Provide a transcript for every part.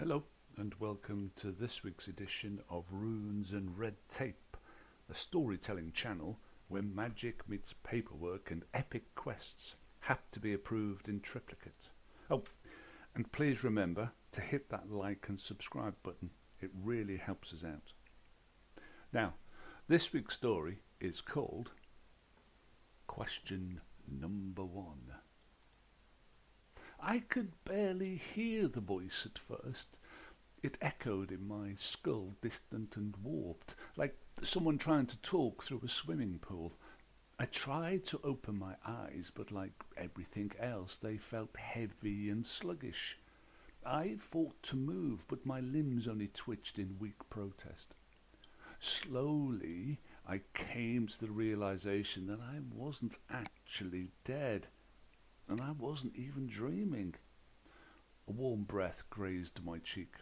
Hello and welcome to this week's edition of Runes and Red Tape, a storytelling channel where magic meets paperwork and epic quests have to be approved in triplicate. Oh, and please remember to hit that like and subscribe button, it really helps us out. Now, this week's story is called Question Number 1. I could barely hear the voice at first. It echoed in my skull, distant and warped, like someone trying to talk through a swimming pool. I tried to open my eyes, but like everything else, they felt heavy and sluggish. I fought to move, but my limbs only twitched in weak protest. Slowly, I came to the realization that I wasn't actually dead. And I wasn't even dreaming. A warm breath grazed my cheek.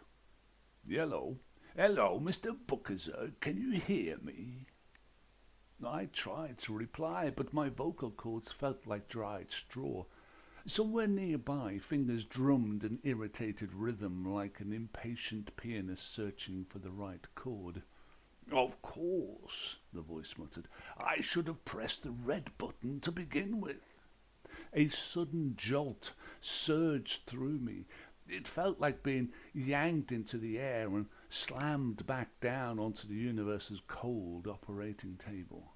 Hello, Mr. Zuckerberg, can you hear me? I tried to reply, but my vocal cords felt like dried straw. Somewhere nearby, fingers drummed an irritated rhythm like an impatient pianist searching for the right chord. Of course, the voice muttered. I should have pressed the red button to begin with. A sudden jolt surged through me. It felt like being yanked into the air and slammed back down onto the universe's cold operating table.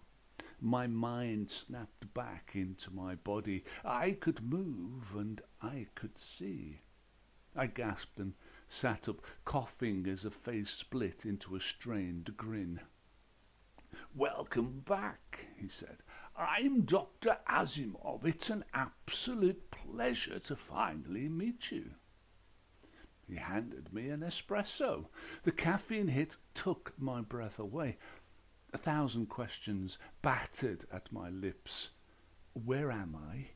My mind snapped back into my body. I could move and I could see. I gasped and sat up, coughing as a face split into a strained grin. Welcome back, he said. I'm Dr. Asimov. It's an absolute pleasure to finally meet you. He handed me an espresso. The caffeine hit took my breath away. 1,000 questions battered at my lips. Where am I?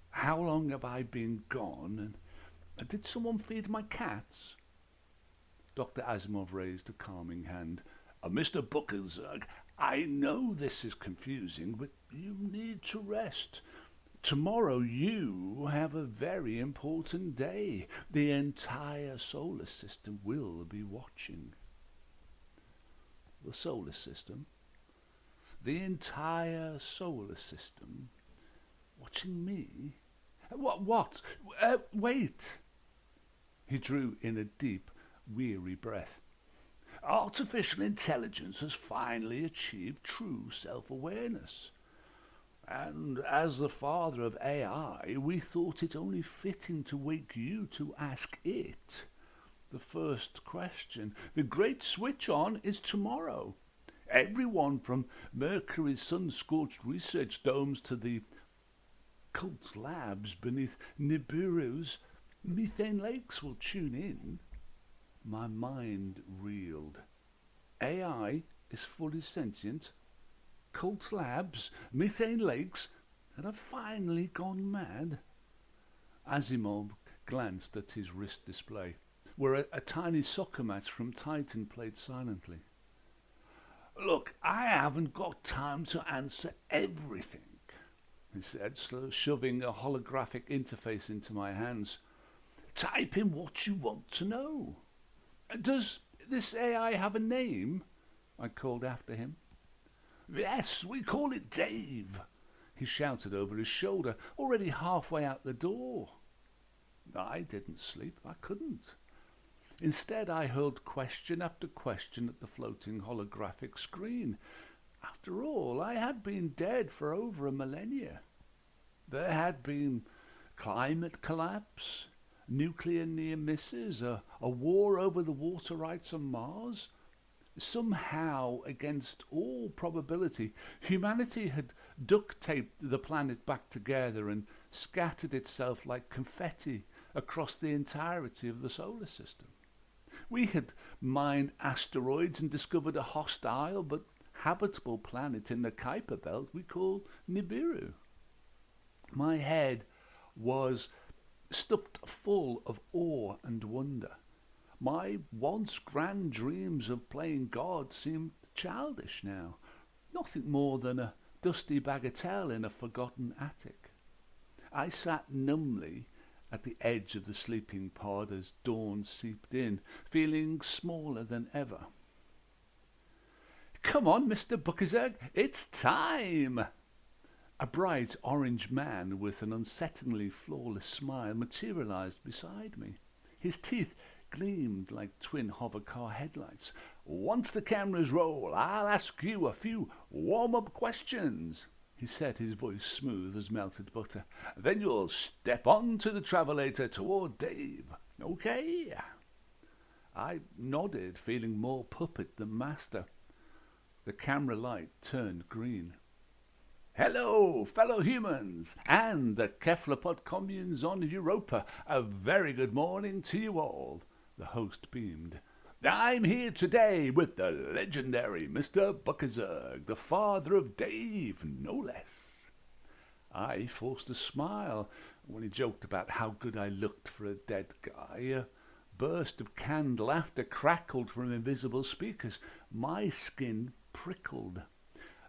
How long have I been gone? And did someone feed my cats? Dr. Asimov raised a calming hand. Mr. Zuckerberg, I know this is confusing, but you need to rest. Tomorrow you have a very important day. The entire solar system will be watching. The solar system? The entire solar system? Watching me? What? Wait! He drew in a deep, weary breath. Artificial intelligence has finally achieved true self-awareness. And as the father of AI, we thought it only fitting to wake you to ask it the first question. The great switch on is tomorrow. Everyone from Mercury's sun-scorched research domes to the cult labs beneath Nibiru's methane lakes will tune in. My mind reeled. AI is fully sentient. Cult labs, methane lakes, and I've finally gone mad. Asimov glanced at his wrist display, where a tiny soccer match from Titan played silently. Look, I haven't got time to answer everything, he said, shoving a holographic interface into my hands. Type in what you want to know. Does this AI have a name? I called after him. Yes, we call it Dave, he shouted over his shoulder, already halfway out the door. I didn't sleep. I couldn't. Instead, I hurled question after question at the floating holographic screen. After all, I had been dead for over a millennia. There had been climate collapse, nuclear near misses, a war over the water rights on Mars. Somehow, against all probability, humanity had duct-taped the planet back together and scattered itself like confetti across the entirety of the solar system. We had mined asteroids and discovered a hostile but habitable planet in the Kuiper Belt we call Nibiru. My head was stuffed full of awe and wonder. My once grand dreams of playing God seemed childish now, nothing more than a dusty bagatelle in a forgotten attic. I sat numbly at the edge of the sleeping pod as dawn seeped in, feeling smaller than ever. "Come on, Mr. Zuckerberg, it's time!" A bright orange man with an unsettlingly flawless smile materialized beside me. His teeth gleamed like twin hovercar headlights. "Once the cameras roll, I'll ask you a few warm-up questions," he said, his voice smooth as melted butter. "Then you'll step onto the travelator toward Dave. Okay?" I nodded, feeling more puppet than master. The camera light turned green. "Hello, fellow humans, and the cephalopod communes on Europa. A very good morning to you all," the host beamed. "I'm here today with the legendary Mr. Zuckerberg, the father of Dave, no less." I forced a smile when he joked about how good I looked for a dead guy. A burst of canned laughter crackled from invisible speakers. My skin prickled.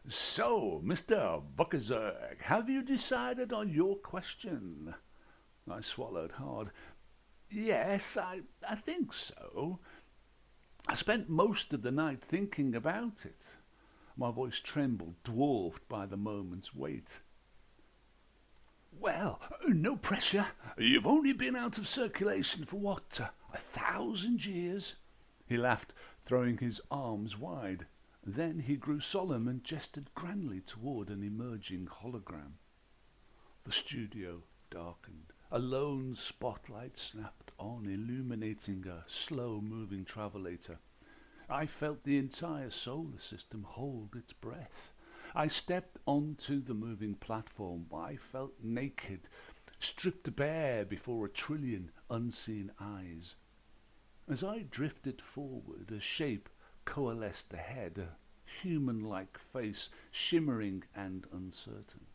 "So, Mr. Zuckerberg, have you decided on your question?" I swallowed hard. "Yes, I think so. I spent most of the night thinking about it." My voice trembled, dwarfed by the moment's weight. "Well, no pressure. You've only been out of circulation for what, 1,000 years?" He laughed, throwing his arms wide. Then he grew solemn and gestured grandly toward an emerging hologram. The studio darkened. A lone spotlight snapped on, illuminating a slow-moving travelator. I felt the entire solar system hold its breath. I stepped onto the moving platform. I felt naked, stripped bare before a trillion unseen eyes. As I drifted forward, a shape coalesced ahead, a human-like face, shimmering and uncertain.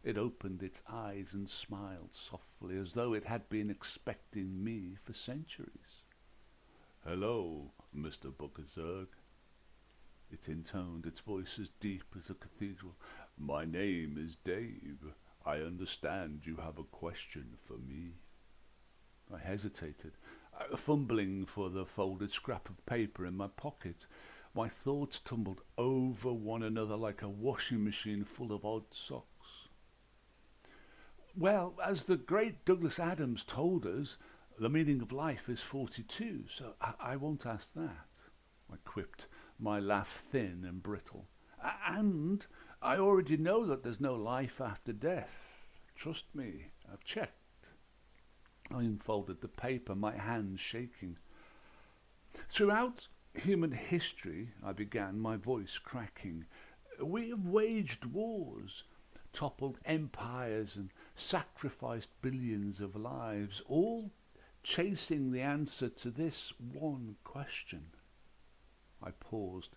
It opened its eyes and smiled softly, as though it had been expecting me for centuries. "Hello, Mr. Zuckerberg," it intoned, its voice as deep as a cathedral. "My name is Dave. I understand you have a question for me." I hesitated, fumbling for the folded scrap of paper in my pocket. My thoughts tumbled over one another like a washing machine full of odd socks. "Well, as the great Douglas Adams told us, the meaning of life is 42, so I won't ask that," I quipped, my laugh thin and brittle. "And I already know that there's no life after death. Trust me, I've checked." I unfolded the paper, my hands shaking. "Throughout human history," I began, my voice cracking, "we have waged wars, toppled empires and sacrificed billions of lives, all chasing the answer to this one question." I paused.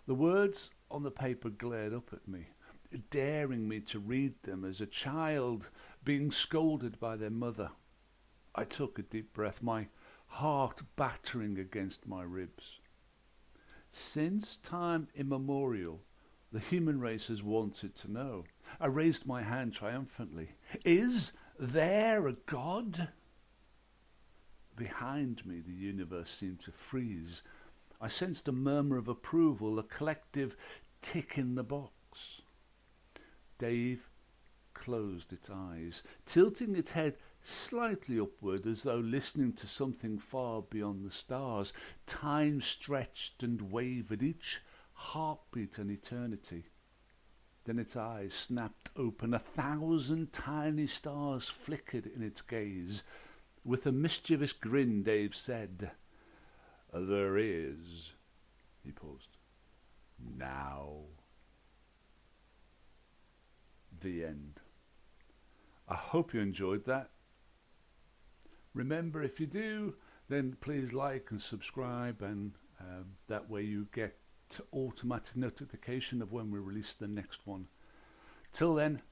The words on the paper glared up at me, daring me to read them as a child being scolded by their mother. I took a deep breath, my heart battering against my ribs. Since time immemorial, the human race has wanted to know. I raised my hand triumphantly. "Is there a God?" Behind me, the universe seemed to freeze. I sensed a murmur of approval, a collective tick in the box. Dave closed its eyes, tilting its head slightly upward as though listening to something far beyond the stars. Time stretched and wavered, each heartbeat an eternity. Then its eyes snapped open. 1,000 tiny stars flickered in its gaze. With a mischievous grin, Dave said, "There is," he paused, "now." The end. I hope you enjoyed that. Remember, if you do, then please like and subscribe, and that way you get automatic notification of when we release the next one. Till then,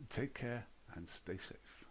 take care and stay safe.